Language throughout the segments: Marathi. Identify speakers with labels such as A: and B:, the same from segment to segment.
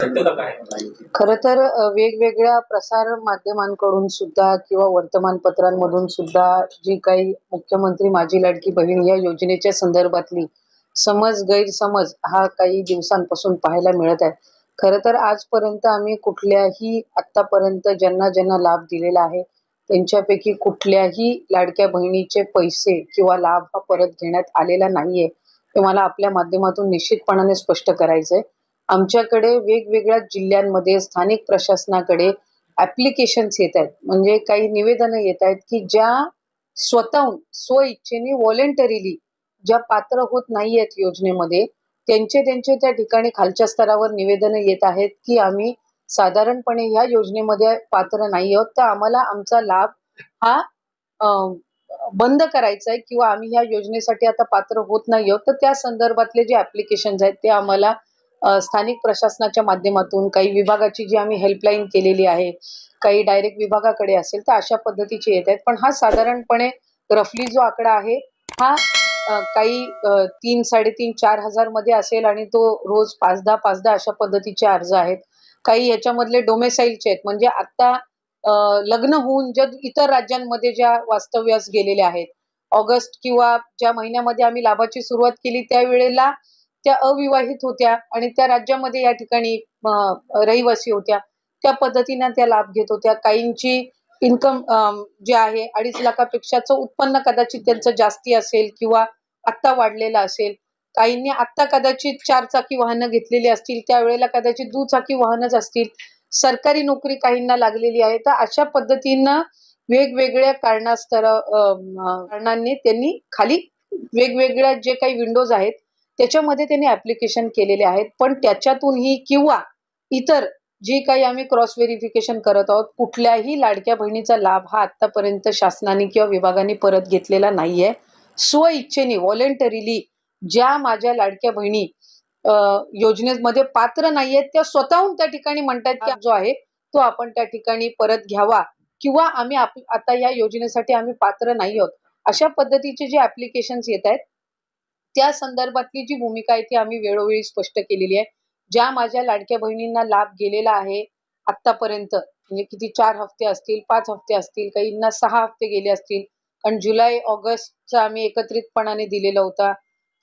A: शक्यता काय?
B: खरं तर वेगवेगळ्या प्रसार माध्यमांकडून सुद्धा किंवा वर्तमानपत्रांमधून सुद्धा जी काही मुख्यमंत्री माझी लाडकी बहीण या योजनेच्या संदर्भातली गैरसमज हा काही दिवसांपासून पाहायला मिळत आहे. खरं तर आजपर्यंत आम्ही कुठल्याही आत्तापर्यंत ज्यांना ज्यांना लाभ दिलेला आहे, त्यांच्यापैकी कुठल्याही लाडक्या बहिणीचे पैसे किंवा लाभ हा परत घेण्यात आलेला नाहीये. हे मला आपल्या माध्यमातून निश्चितपणाने स्पष्ट करायचंय. आमच्याकडे वेगवेगळ्या जिल्ह्यांमध्ये स्थानिक प्रशासनाकडे ॲप्लिकेशन्स येत आहेत. म्हणजे काही निवेदनं येत आहेत, की ज्या स्वतःहून स्वइच्छेने व्हॉलंटरीली ज्या पात्र होत नाहीयेत योजनेमध्ये, त्यांचे त्या ठिकाणी खालच्या स्तरावर निवेदनं येत आहेत, की आम्ही साधारणपणे ह्या योजनेमध्ये पात्र नाही आहोत, तर आम्हाला आमचा लाभ हा अ, बंद करायचा आहे किंवा आम्ही ह्या योजनेसाठी आता पात्र होत नाही आहोत. तर त्या संदर्भातले जे ॲप्लिकेशन्स आहेत ते आम्हाला स्थानिक प्रशासनाच्या माध्यमातून, काही विभागाची जी आम्ही हेल्पलाईन केलेली आहे, काही डायरेक्ट विभागाकडे असेल, तर अशा पद्धतीचे येत आहेत. पण हा साधारणपणे रफली जो आकडा आहे, हा काही 3, 3.5, 4,000 मध्ये असेल आणि तो रोज 5-10 अशा पद्धतीचे अर्ज आहेत. काही याच्यामधले डोमेसाइलचे आहेत, म्हणजे आता लग्न होऊन ज्या इतर राज्यांमध्ये ज्या वास्तव्यास गेलेल्या आहेत, ऑगस्ट किंवा ज्या महिन्यामध्ये आम्ही लाभाची सुरुवात केली त्यावेळेला त्या अविवाहित होत्या आणि त्या राज्यामध्ये या ठिकाणी रहिवासी होत्या. त्या पद्धतीने त्या लाभ घेत होत्या. काहींची इन्कम जे आहे 2.5 लाखापेक्षाचं उत्पन्न कदाचित त्यांचं जास्ती असेल किंवा आत्ता वाढलेलं असेल. काहींनी आत्ता कदाचित 4 चाकी वाहनं घेतलेली असतील, त्यावेळेला कदाचित दुचाकी वाहनच असतील. सरकारी नोकरी काहींना लागलेली आहे. तर अशा पद्धतीनं वेगवेगळ्या कारणांनी त्यांनी खाली वेगवेगळ्या जे काही विंडोज आहेत, त्याच्यामध्ये त्यांनी ॲप्लिकेशन केलेले आहेत. पण त्याच्यातूनही किंवा इतर जी काही आम्ही क्रॉस व्हेरिफिकेशन करत आहोत, कुठल्याही लाडक्या बहिणीचा लाभ हा आत्तापर्यंत शासनाने किंवा विभागाने परत घेतलेला नाहीये. स्वइच्छेने व्हॉलंटरीली ज्या माझ्या लाडक्या बहिणी योजनेमध्ये पात्र नाहीयेत, त्या स्वतःहून त्या ठिकाणी म्हणतायत, की जो आहे तो आपण त्या ठिकाणी परत घ्यावा किंवा आम्ही आता या योजनेसाठी आम्ही पात्र नाही आहोत. अशा पद्धतीचे जे ॲप्लिकेशन्स येतायत, त्या संदर्भातली जी भूमिका आहे ती आम्ही वेळोवेळी स्पष्ट केलेली आहे. ज्या माझ्या लाडक्या बहिणींना लाभ गेलेला आहे आत्तापर्यंत, म्हणजे किती 4 हफ्ते असतील, 5 हफ्ते असतील, काहींना 6 हफ्ते गेले असतील. कारण जुलै, ऑगस्टचा आम्ही एकत्रितपणाने दिलेला होता.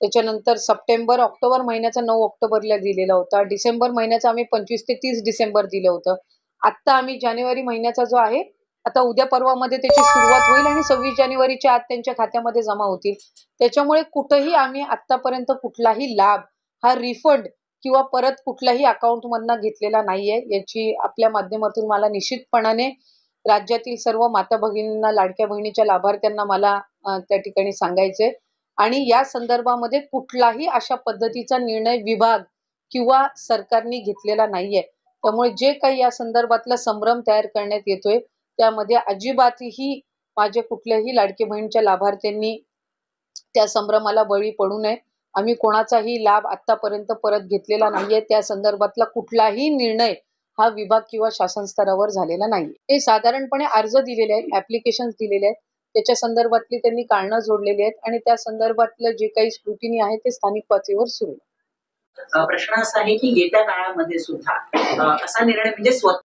B: त्याच्यानंतर सप्टेंबर, ऑक्टोबर महिन्याचा 9 ऑक्टोबरला दिलेला होता. डिसेंबर महिन्याचा आम्ही 25 ते 30 डिसेंबर दिलं होतं. आत्ता आम्ही जानेवारी महिन्याचा जो आहे, आता उद्या परवामध्ये त्याची सुरुवात होईल आणि 26 जानेवारीच्या आत त्यांच्या खात्यामध्ये जमा होतील. त्याच्यामुळे कुठेही आम्ही आत्तापर्यंत कुठलाही लाभ हा रिफंड किंवा परत कुठल्याही अकाउंटमधनं घेतलेला नाहीये. याची आपल्या माध्यमातून मला निश्चितपणाने राज्यातील सर्व माता भगिनींना, लाडक्या बहिणीच्या लाभार्थ्यांना मला त्या ठिकाणी सांगायचंय आणि या संदर्भामध्ये कुठलाही अशा पद्धतीचा निर्णय विभाग किंवा सरकारने घेतलेला नाहीये. त्यामुळे जे काही या संदर्भातला संभ्रम तयार करण्यात येतोय, त्यामध्ये अजिबातही माझ्या कुठल्याही लाडकी बहीणच्या लाभार्थ्यांनी त्या संभ्रमाला बळी पडू नये. आम्ही कोणाचाही लाभ आत्तापर्यंत परत घेतलेला नाहीये. त्या संदर्भातला कुठलाही निर्णय हा विभाग किंवा शासन स्तरावर झालेला नाहीये. ते साधारणपणे अर्ज दिलेले आहेत, ॲप्लिकेशन्स दिलेले आहेत. त्याच्या संदर्भातली त्यांनी कारणं जोडलेली आहेत आणि त्या संदर्भातलं जे काही स्क्रुटिनी आहे ते स्थानिक पातळीवर सुरू आहे.
A: प्रश्न असा आहे की येत्या काळामध्ये सुद्धा असा निर्णय म्हणजे